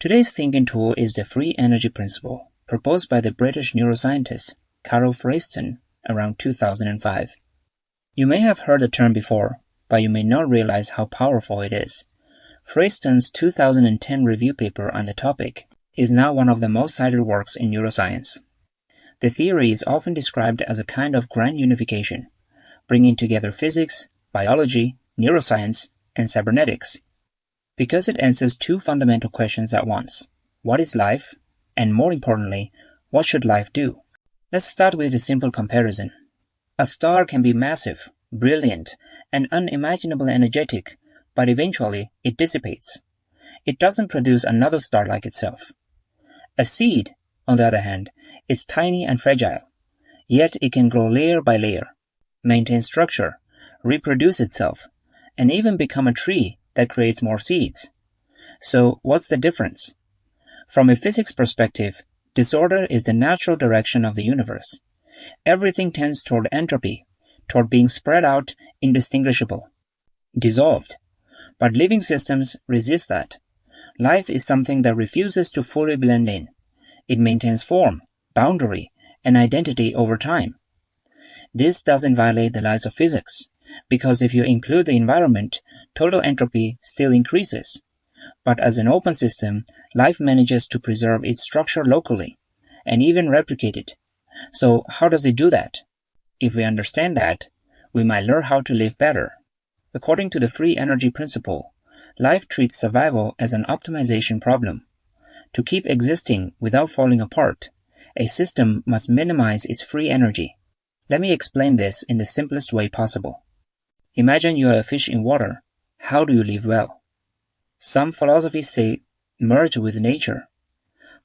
Today's thinking tool is the free energy principle, proposed by the British neuroscientist Carol Freston around 2005. You may have heard the term before, but you may not realize how powerful it is. Freston's 2010 review paper on the topic is now one of the most cited works in neuroscience. The theory is often described as a kind of grand unification, bringing together physics, biology, neuroscience, and cybernetics, because it answers two fundamental questions at once. What is life? And more importantly, what should life do? Let's start with a simple comparison. A star can be massive, brilliant, and unimaginably energetic, but eventually it dissipates. It doesn't produce another star like itself. A seed, on the other hand, is tiny and fragile, yet it can grow layer by layer, maintain structure, reproduce itself, and even become a tree that creates more seeds. So what's the difference? From a physics perspective, disorder is the natural direction of the universe. Everything tends toward entropy, toward being spread out, indistinguishable, dissolved. But living systems resist that. Life is something that refuses to fully blend in. It maintains form, boundary, and identity over time. This doesn't violate the laws of physics, because if you include the environment, total entropy still increases. But as an open system, life manages to preserve its structure locally, and even replicate it. So how does it do that? If we understand that, we might learn how to live better. According to the free energy principle, life treats survival as an optimization problem. To keep existing without falling apart, a system must minimize its free energy. Let me explain this in the simplest way possible. Imagine you are a fish in water. How do you live well? Some philosophies say merge with nature.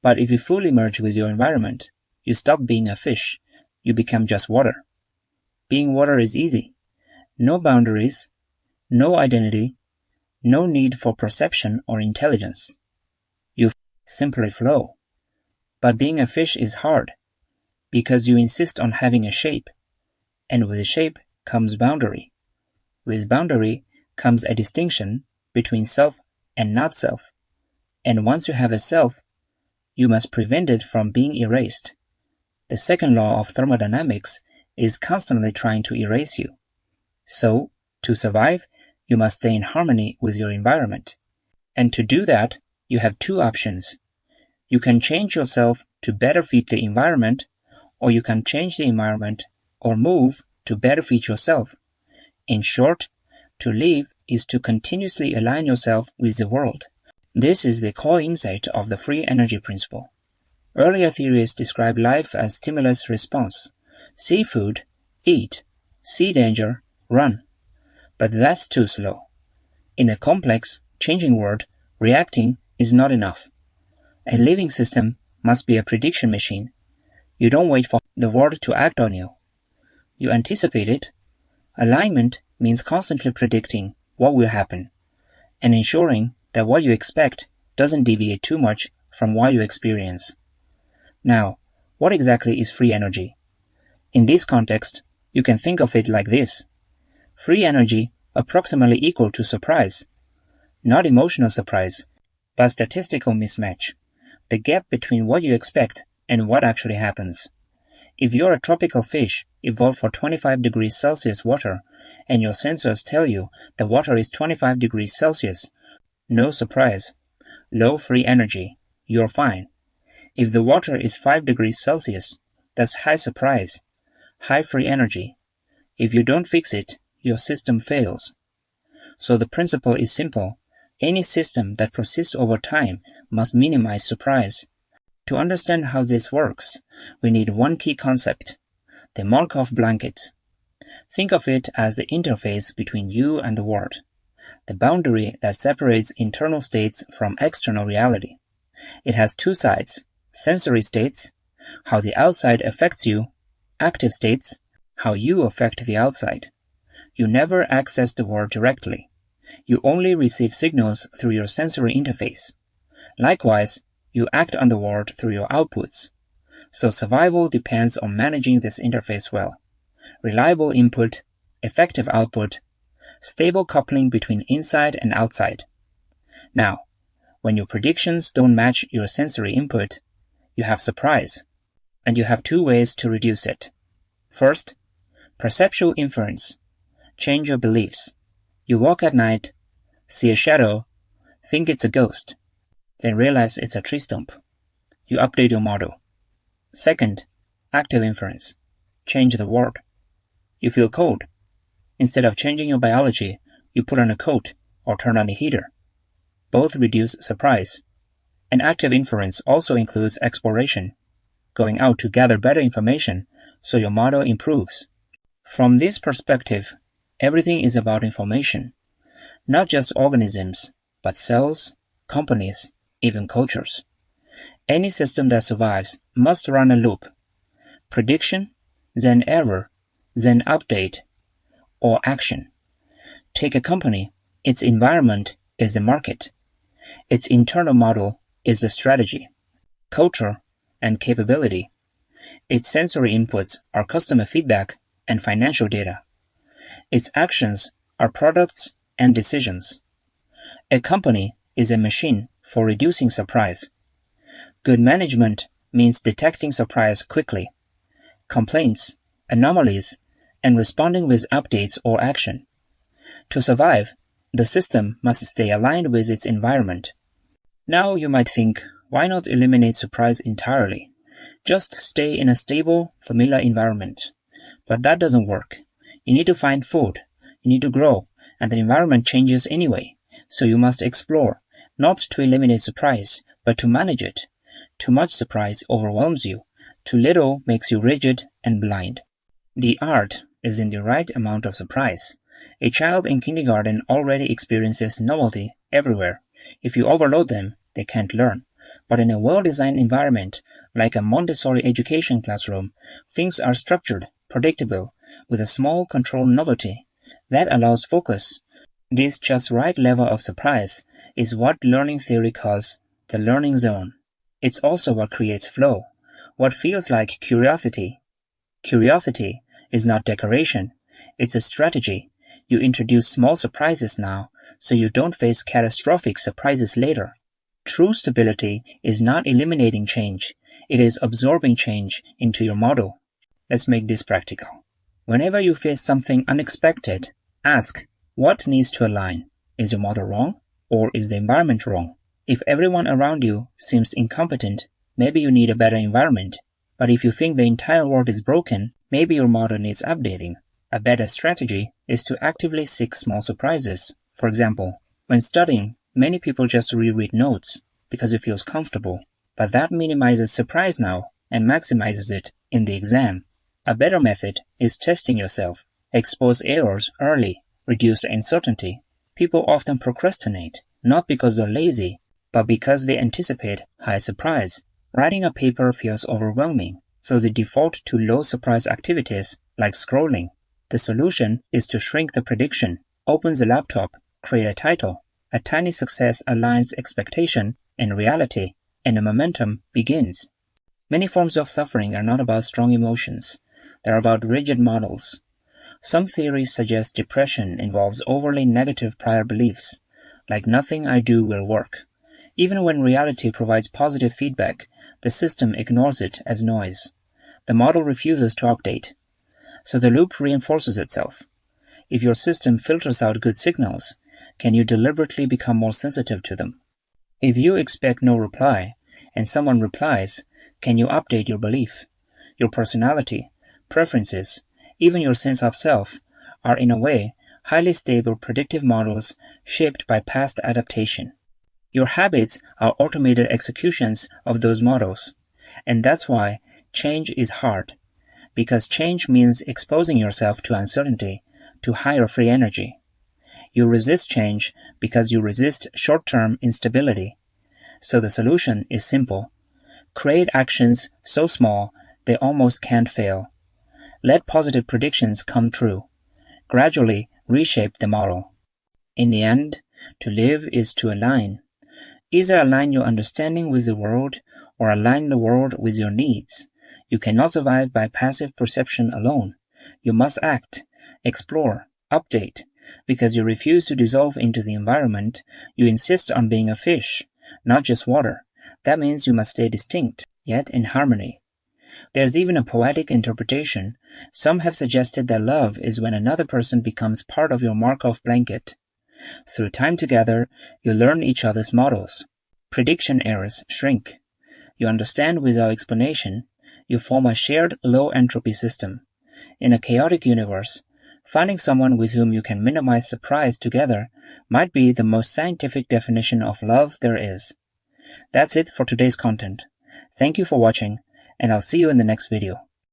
But if you fully merge with your environment, you stop being a fish. You become just water. Being water is easy. No boundaries, no identity, no need for perception or intelligence. You simply flow. But being a fish is hard, because you insist on having a shape, and with shape comes boundary. With boundary comes a distinction between self and not self, and once you have a self, you must prevent it from being erased. The second law of thermodynamics is constantly trying to erase you. So, to survive, you must stay in harmony with your environment. And to do that, you have two options. You can change yourself to better fit the environment, or you can change the environment or move to better fit yourself. In short, to live is to continuously align yourself with the world. This is the core insight of the free energy principle. Earlier theories describe life as stimulus response. See food, eat. See danger, run. But that's too slow. In a complex, changing world, reacting is not enough. A living system must be a prediction machine. You don't wait for the world to act on you. You anticipate it. Alignment means constantly predicting what will happen and ensuring that what you expect doesn't deviate too much from what you experience. Now, what exactly is free energy? In this context, you can think of it like this. Free energy approximately equal to surprise. Not emotional surprise, but statistical mismatch. The gap between what you expect and what actually happens. If you're a tropical fish evolved for 25 degrees Celsius water, and your sensors tell you the water is 25 degrees Celsius, no surprise. Low free energy. You're fine. If the water is 5 degrees Celsius, that's high surprise. High free energy. If you don't fix it, your system fails. So the principle is simple. Any system that persists over time must minimize surprise. To understand how this works, we need one key concept, the Markov blanket. Think of it as the interface between you and the world, the boundary that separates internal states from external reality. It has two sides, sensory states, how the outside affects you, active states, how you affect the outside. You never access the world directly. You only receive signals through your sensory interface. Likewise, you act on the world through your outputs. So survival depends on managing this interface well. Reliable input, effective output, stable coupling between inside and outside. Now, When your predictions don't match your sensory input, you have surprise, and you have two ways to reduce it. First, perceptual inference. Change your beliefs. You walk at night, see a shadow, think it's a ghost, then realize it's a tree stump. You update your model. Second, active inference. Change the word. You feel cold. Instead of changing your biology, you put on a coat or turn on the heater. Both reduce surprise. And active inference also includes exploration, going out to gather better information so your model improves. From this perspective, everything is about information, not just organisms, but cells, companies, even cultures. Any system that survives must run a loop. Prediction, then error, then update, or action. Take a company, its environment is the market. Its internal model is the strategy, culture, and capability. Its sensory inputs are customer feedback and financial data. Its actions are products and decisions. A company is a machine for reducing surprise. Good management means detecting surprise quickly, complaints, anomalies, and responding with updates or action. To survive, the system must stay aligned with its environment. Now you might think, why not eliminate surprise entirely? Just stay in a stable, familiar environment. But that doesn't work. You need to find food, you need to grow, and the environment changes anyway. So you must explore, not to eliminate surprise, but to manage it. Too much surprise overwhelms you. Too little makes you rigid and blind. The art is in the right amount of surprise. A child in kindergarten already experiences novelty everywhere. If you overload them, they can't learn. But in a well-designed environment, like a Montessori education classroom, things are structured, predictable, with a small controlled novelty. That allows focus. This just right level of surprise is what learning theory calls the learning zone. It's also what creates flow, what feels like curiosity. Curiosity is not decoration, it's a strategy. You introduce small surprises now, so you don't face catastrophic surprises later. True stability is not eliminating change, it is absorbing change into your model. Let's make this practical. Whenever you face something unexpected, ask, what needs to align? Is your model wrong? Or is the environment wrong? If everyone around you seems incompetent, maybe you need a better environment. But if you think the entire world is broken, maybe your model needs updating. A better strategy is to actively seek small surprises. For example, when studying, many people just reread notes because it feels comfortable. But that minimizes surprise now and maximizes it in the exam. A better method is testing yourself. Expose errors early, reduce uncertainty. People often procrastinate, not because they're lazy, but because they anticipate high surprise. Writing a paper feels overwhelming, so they default to low surprise activities like scrolling. The solution is to shrink the prediction, open the laptop, create a title. A tiny success aligns expectation and reality, and the momentum begins. Many forms of suffering are not about strong emotions. They're about rigid models. Some theories suggest depression involves overly negative prior beliefs, like nothing I do will work. Even when reality provides positive feedback, the system ignores it as noise. The model refuses to update. So the loop reinforces itself. If your system filters out good signals, can you deliberately become more sensitive to them? If you expect no reply, and someone replies, can you update your belief? Your personality, preferences, even your sense of self are in a way highly stable predictive models shaped by past adaptation. Your habits are automated executions of those models, and that's why change is hard, because change means exposing yourself to uncertainty, to higher free energy. You resist change because you resist short-term instability. So the solution is simple. Create actions so small they almost can't fail. Let positive predictions come true. Gradually reshape the model. In the end, to live is to align. Either align your understanding with the world or align the world with your needs. You cannot survive by passive perception alone. You must act, explore, update. Because you refuse to dissolve into the environment, you insist on being a fish. not just water. That means you must stay distinct, yet in harmony. There's even a poetic interpretation. Some have suggested that love is when another person becomes part of your Markov blanket. Through time together, you learn each other's models. Prediction errors shrink. You understand without explanation. You form a shared low-entropy system. In a chaotic universe, finding someone with whom you can minimize surprise together might be the most scientific definition of love there is. That's it for today's content. Thank you for watching, and I'll see you in the next video.